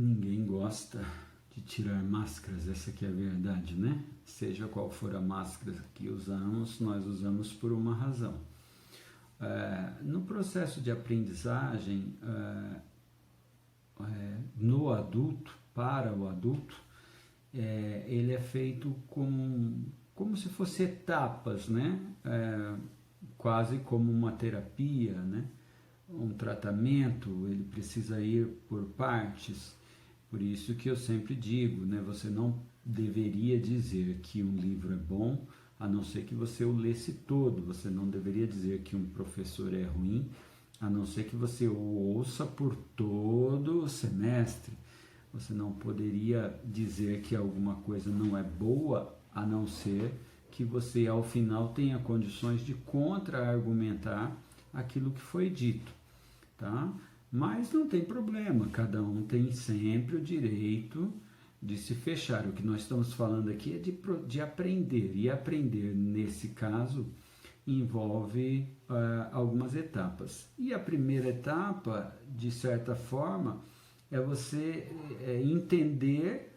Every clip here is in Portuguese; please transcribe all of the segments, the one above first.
Ninguém gosta de tirar máscaras, essa que é a verdade, né? Seja qual for a máscara que usamos, nós usamos por uma razão. No processo de aprendizagem, no adulto, para o adulto, ele é feito como se fosse etapas, né? Quase como uma terapia, né? Um tratamento, ele precisa ir por partes. Por isso que eu sempre digo, né? Você não deveria dizer que um livro é bom, a não ser que você o lesse todo. Você não deveria dizer que um professor é ruim, a não ser que você o ouça por todo o semestre. Você não poderia dizer que alguma coisa não é boa, a não ser que você, ao final, tenha condições de contra-argumentar aquilo que foi dito, tá? Mas não tem problema, cada um tem sempre o direito de se fechar. O que nós estamos falando aqui é de aprender, e aprender, nesse caso, envolve algumas etapas. E a primeira etapa, de certa forma, é você entender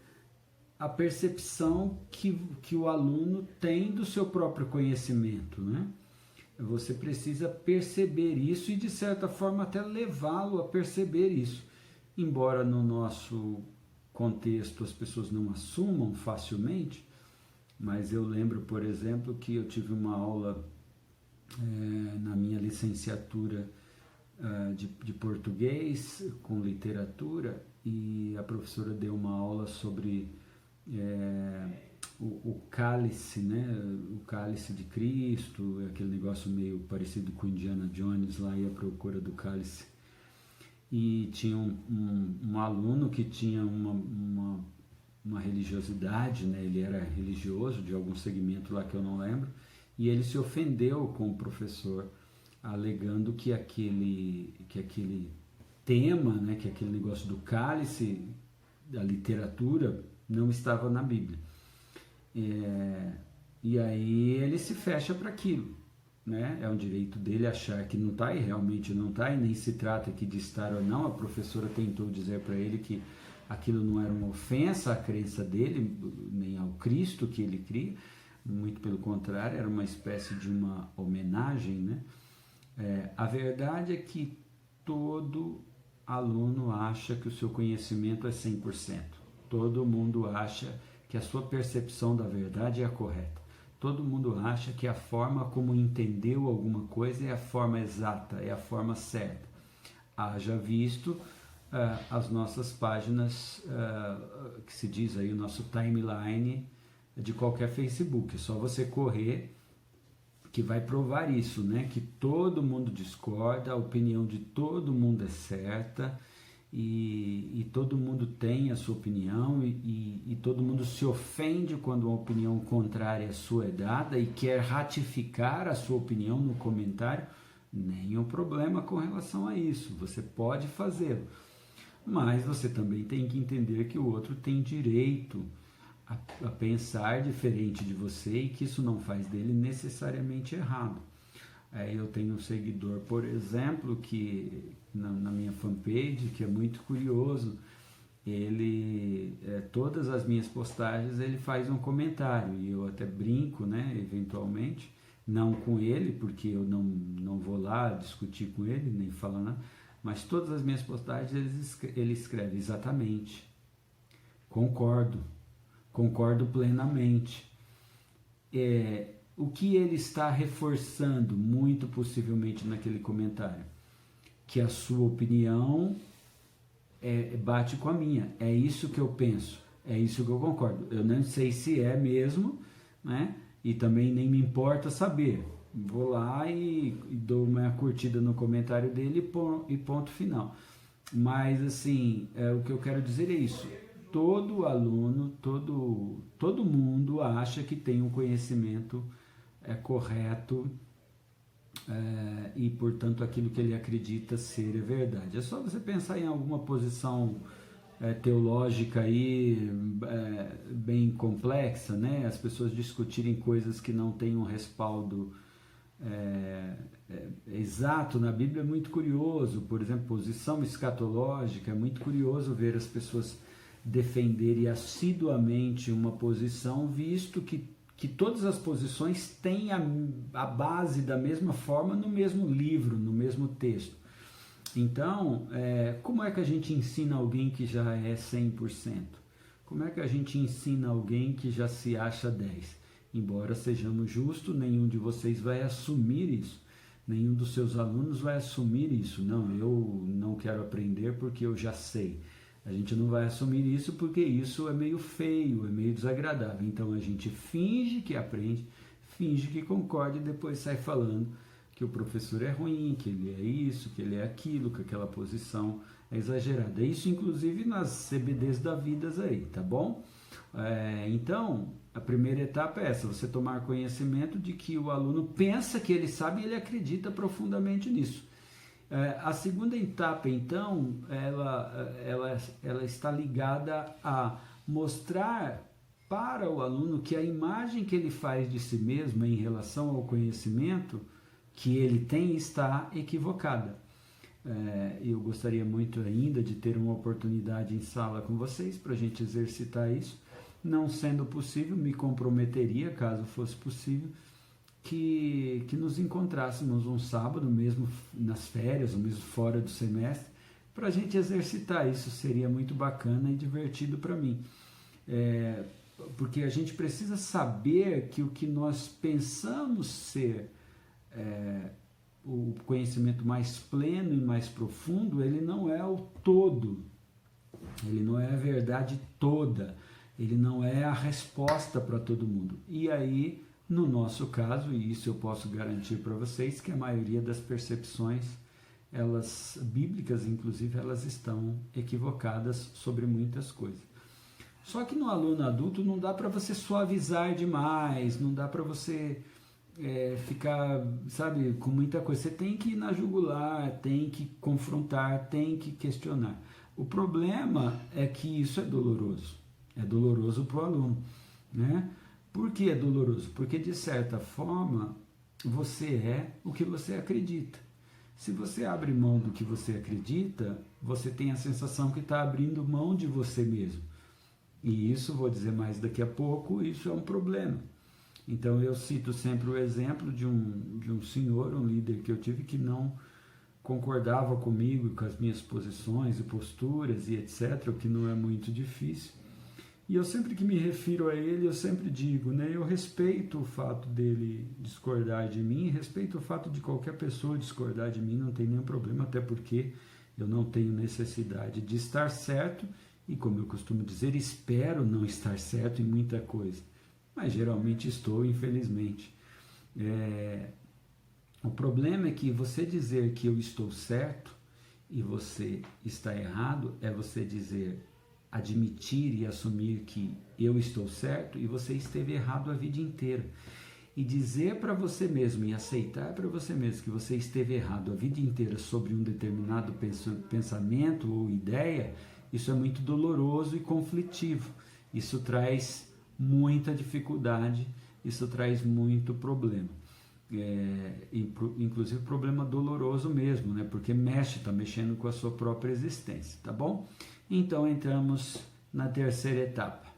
a percepção que o aluno tem do seu próprio conhecimento, né? Você precisa perceber isso e, de certa forma, até levá-lo a perceber isso. Embora no nosso contexto as pessoas não assumam facilmente, mas eu lembro, por exemplo, que eu tive uma aula na minha licenciatura de português com literatura, e a professora deu uma aula sobre o cálice, né? O cálice de Cristo, aquele negócio meio parecido com Indiana Jones lá e a procura do cálice. E tinha um aluno que tinha uma religiosidade, né? Ele era religioso de algum segmento lá que eu não lembro, e ele se ofendeu com o professor, alegando que aquele tema, né? Que aquele negócio do cálice, da literatura, não estava na Bíblia. E aí ele se fecha para aquilo, né? É um direito dele achar que não está, e realmente não está, e nem se trata aqui de estar ou não. A professora tentou dizer para ele que aquilo não era uma ofensa à crença dele, nem ao Cristo que ele cria, muito pelo contrário, era uma espécie de uma homenagem, né? A verdade é que todo aluno acha que o seu conhecimento é 100%. Todo mundo acha que a sua percepção da verdade é a correta. Todo mundo acha que a forma como entendeu alguma coisa é a forma exata, é a forma certa. Haja visto as nossas páginas, que se diz aí, o nosso timeline de qualquer Facebook. É só você correr que vai provar isso, né? Que todo mundo discorda, a opinião de todo mundo é certa, e todo mundo tem a sua opinião, e todo mundo se ofende quando uma opinião contrária à sua é dada e quer ratificar a sua opinião no comentário. Nenhum problema com relação a isso, você pode fazê-lo, mas você também tem que entender que o outro tem direito a pensar diferente de você, e que isso não faz dele necessariamente errado. Eu tenho um seguidor, por exemplo, que na minha fanpage, que é muito curioso. Ele, todas as minhas postagens, ele faz um comentário, e eu até brinco, né, eventualmente, não com ele, porque eu não vou lá discutir com ele, nem falar nada, mas todas as minhas postagens ele escreve exatamente, concordo plenamente. O que ele está reforçando, muito possivelmente, naquele comentário? Que a sua opinião bate com a minha. É isso que eu penso, é isso que eu concordo. Eu não sei se é mesmo, né? E também nem me importa saber. Vou lá e dou uma curtida no comentário dele e ponto final. Mas, assim, o que eu quero dizer é isso. Todo aluno, todo mundo acha que tem um conhecimento correto, e, portanto, aquilo que ele acredita ser é verdade. É só você pensar em alguma posição teológica aí, bem complexa, né? As pessoas discutirem coisas que não têm um respaldo exato na Bíblia é muito curioso. Por exemplo, posição escatológica, é muito curioso ver as pessoas defenderem assiduamente uma posição, visto que todas as posições têm a base da mesma forma no mesmo livro, no mesmo texto. Então, como é que a gente ensina alguém que já é 100%? Como é que a gente ensina alguém que já se acha 10%? Embora sejamos justos, nenhum de vocês vai assumir isso. Nenhum dos seus alunos vai assumir isso. Não, eu não quero aprender porque eu já sei. A gente não vai assumir isso porque isso é meio feio, é meio desagradável. Então a gente finge que aprende, finge que concorda e depois sai falando que o professor é ruim, que ele é isso, que ele é aquilo, que aquela posição é exagerada. Isso inclusive nas CBDs da vida aí, tá bom? Então, a primeira etapa é essa, você tomar conhecimento de que o aluno pensa que ele sabe e ele acredita profundamente nisso. A segunda etapa, então, ela está ligada a mostrar para o aluno que a imagem que ele faz de si mesmo em relação ao conhecimento que ele tem está equivocada. Eu gostaria muito ainda de ter uma oportunidade em sala com vocês para a gente exercitar isso. Não sendo possível, me comprometeria, caso fosse possível, que nos encontrássemos um sábado, mesmo nas férias, ou mesmo fora do semestre, para a gente exercitar. Isso seria muito bacana e divertido para mim. Porque a gente precisa saber que o que nós pensamos ser o conhecimento mais pleno e mais profundo, ele não é o todo, ele não é a verdade toda, ele não é a resposta para todo mundo. E aí, no nosso caso, e isso eu posso garantir para vocês, que a maioria das percepções, elas bíblicas inclusive, elas estão equivocadas sobre muitas coisas. Só que no aluno adulto não dá para você suavizar demais, não dá para você ficar, sabe, com muita coisa. Você tem que ir na jugular, tem que confrontar, tem que questionar. O problema é que isso é doloroso para o aluno, né? Por que é doloroso? Porque, de certa forma, você é o que você acredita. Se você abre mão do que você acredita, você tem a sensação que está abrindo mão de você mesmo. E isso, vou dizer mais daqui a pouco, isso é um problema. Então, eu cito sempre o exemplo de um senhor, um líder que eu tive, que não concordava comigo, com as minhas posições e posturas e etc., o que não é muito difícil. E eu sempre que me refiro a ele, eu sempre digo, né, eu respeito o fato dele discordar de mim, respeito o fato de qualquer pessoa discordar de mim, não tem nenhum problema, até porque eu não tenho necessidade de estar certo e, como eu costumo dizer, espero não estar certo em muita coisa, mas geralmente estou, infelizmente. O problema é que você dizer que eu estou certo e você está errado é você admitir e assumir que eu estou certo e você esteve errado a vida inteira. E dizer para você mesmo e aceitar para você mesmo que você esteve errado a vida inteira sobre um determinado pensamento ou ideia, isso é muito doloroso e conflitivo. Isso traz muita dificuldade, isso traz muito problema. Inclusive problema doloroso mesmo, né? Porque está mexendo com a sua própria existência, tá bom? Então entramos na terceira etapa.